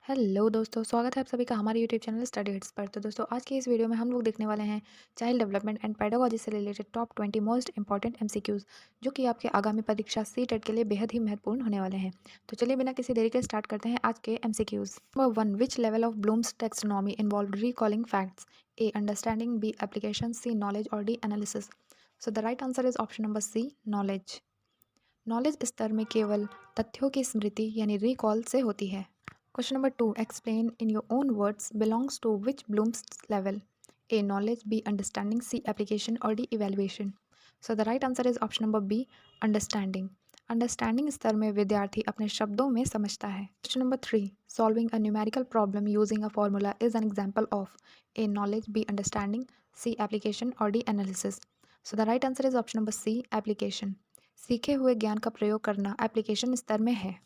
Hello दोस्तों, स्वागत है आप सभी का हमारे यूट्यूब चैनल स्टडी हिट्स पर। तो दोस्तों, आज की इस वीडियो में हम लोग देखने वाले हैं चाइल्ड डेवलपमेंट एंड पेडागोजी से related top 20 most important MCQs, जो कि आपके आगामी परीक्षा सीटेट के लिए बेहद ही महत्वपूर्ण होने वाले हैं। तो चलिए बिना किसी देरी के स्टार्ट करते हैं आज के MCQs. Number 1, which level of Bloom's taxonomy involve recalling facts? A understanding, B application, C knowledge और D analysis. So the right answer is option number C, knowledge. Knowledge स्तर में केवल तथ्यों की स्मृति यानी रिकॉल से होती है। Question number 2. Explain in your own words belongs to which Bloom's level? A. Knowledge, B. Understanding, C. Application or D. Evaluation. So the right answer is option number B. Understanding. Understanding स्तर में विद्यार्थी अपने शब्दों में समझता है. Question number 3. Solving a numerical problem using a formula is an example of A. Knowledge, B. Understanding, C. Application or D. Analysis. So the right answer is option number C. Application. सीखे हुए ज्ञान का प्रयोग करना application स्तर में है.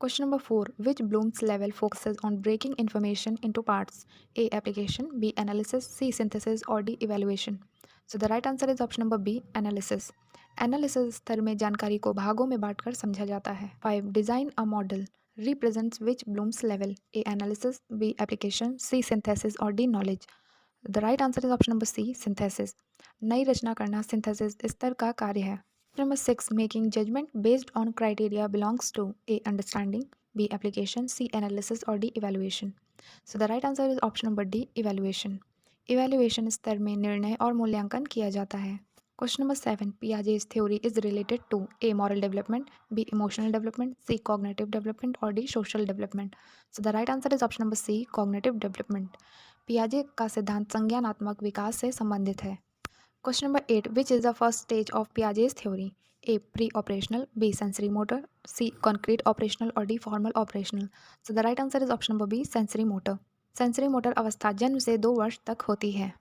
Question number 4. Which Bloom's level focuses on breaking information into parts? A. Application, B. Analysis, C. Synthesis or D. Evaluation. So the right answer is option number B. Analysis. Analysis स्तर में जानकारी को भागों में बांटकर समझा जाता है. 5. Design a model represents which Bloom's level? A. Analysis, B. Application, C. Synthesis or D. Knowledge. The right answer is option number C. Synthesis. नई रचना करना सिंथेसिस स्तर का कार्य है. Number 6. Making judgment based on criteria belongs to A. Understanding, B. Application, C. Analysis or D. Evaluation. So the right answer is option number D. Evaluation. Evaluation स्तर में निर्णय और मूल्यांकन किया जाता है. Question number 7. Piaget's theory is related to A. Moral development, B. Emotional development, C. Cognitive development or D. Social development. So the right answer is option number C. Cognitive development. Piaget का सिद्धांत संज्ञानात्मक विकास से संबंधित है. Question number 8. Which is the first stage of Piaget's theory? A. Pre-operational, B. Sensory motor, C. Concrete operational or D. Formal operational. So the right answer is option number B. Sensory motor. Sensory motor अवस्था जन्म से 2 वर्ष तक होती है.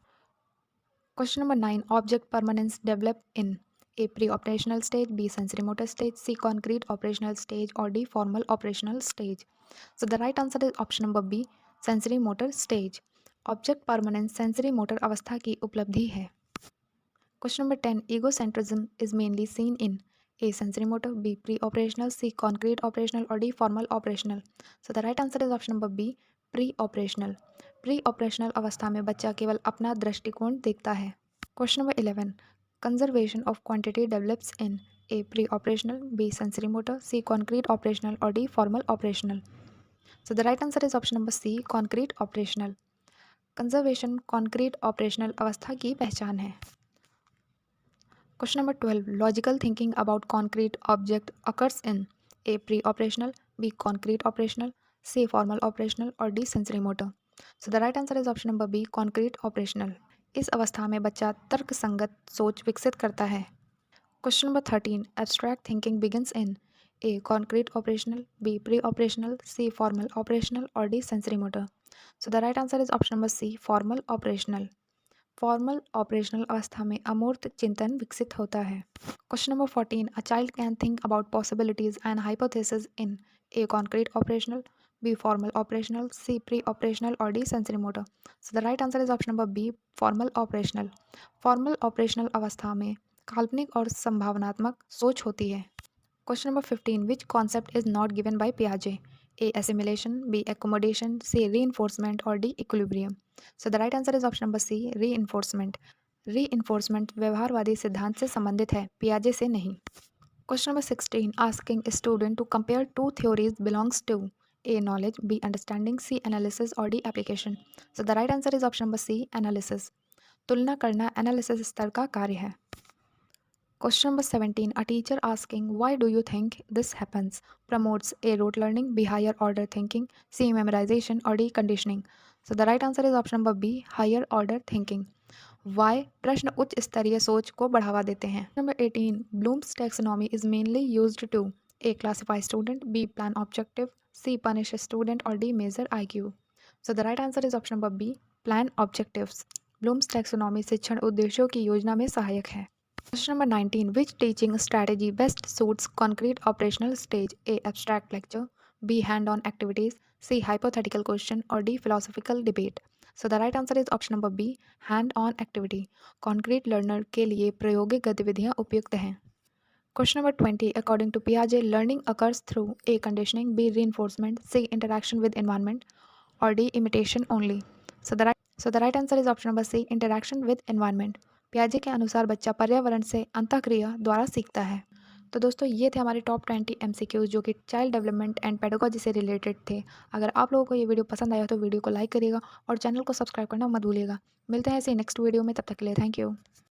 Question number 9. Object permanence develop in A. Pre-operational stage, B. Sensory motor stage, C. Concrete operational stage or D. Formal operational stage. So the right answer is option number B. Sensory motor stage. Object permanence sensory motor अवस्था की उपलब्धि है. Question number 10. Egocentrism is mainly seen in A. Sensory motor, B. Pre-operational, C. Concrete operational or D. Formal operational. So the right answer is option number B. Pre-operational. Pre-operational अवस्था में बच्चा केवल अपना दृष्टिकोण देखता है. Question number 11. Conservation of quantity develops in A. Pre-operational, B. Sensory motor, C. Concrete operational or D. Formal operational. So the right answer is option number C. Concrete operational. Conservation concrete operational अवस्था की पहचान है. Question number 12. Logical thinking about concrete object occurs in A. Pre-operational, B. Concrete operational, C. Formal operational or D. Sensory motor. So the right answer is option number B. Concrete operational. इस अवस्था में बच्चा तर्क संगत सोच विकसित करता है. Question number 13. Abstract thinking begins in A. Concrete operational, B. Pre-operational, C. Formal operational or D. Sensory motor. So the right answer is option number C. Formal operational. Formal operational अवस्था में अमूर्त चिंतन विकसित होता है. Question number 14. A child can think about possibilities and hypothesis in A concrete operational, B formal operational, C pre operational और D sensory motor. So the right answer is option number B. Formal operational. Formal operational अवस्था में काल्पनिक और संभावनात्मक सोच होती है. Question number 15. Which concept is not given by Piaget? A. Assimilation, B. Accommodation, C. Reinforcement or D. Equilibrium. So the right answer is option number C. Reinforcement. Reinforcement व्यवहारवादी सिद्धांत से संबंधित है, पियाजे से नहीं. Question number 16. Asking a student to compare two theories belongs to A. Knowledge, B. Understanding, C. Analysis or D. Application. So the right answer is option number C. Analysis. तुलना करना analysis स्तर का कार्य है. Question number 17. A teacher asking why do you think this happens promotes A. rote learning, B. higher order thinking, C. memorization or D. conditioning. So the right answer is option number B. higher order thinking. Why प्रश्न उच्च स्तरीय सोच को बढ़ावा देते हैं. Number 18. Bloom's taxonomy is mainly used to A. classify student, B. plan objective, C. punish a student or D. measure IQ. So the right answer is option number B. plan objectives. Bloom's taxonomy शिक्षण उद्देश्यों की योजना में सहायक है. Question number 19. Which teaching strategy best suits concrete operational stage? A. Abstract lecture, B. Hand-on activities, C. Hypothetical question or D. Philosophical debate. So the right answer is option number B. Hand-on activity. Concrete learner के लिए प्रायोगिक गतिविधियाँ उपयुक्त हैं. Question number 20. According to Piaget, learning occurs through A. Conditioning, B. Reinforcement, C. Interaction with environment, or D. Imitation only. So the right answer is option number C. Interaction with environment. Piaget के अनुसार बच्चा पर्यावरण से अंतःक्रिया द्वारा सीखता है। तो दोस्तों ये थे हमारे टॉप 20 MCQs जो कि चाइल्ड डेवलपमेंट एंड पेडागोजी से रिलेटेड थे। अगर आप लोगों को ये वीडियो पसंद आया तो वीडियो को लाइक करिएगा और चैनल को सब्सक्राइब करना मत भूलिएगा। मिलते हैं ऐसे नेक्स्ट वीडियो में, तब तक के लिए थैंक यू।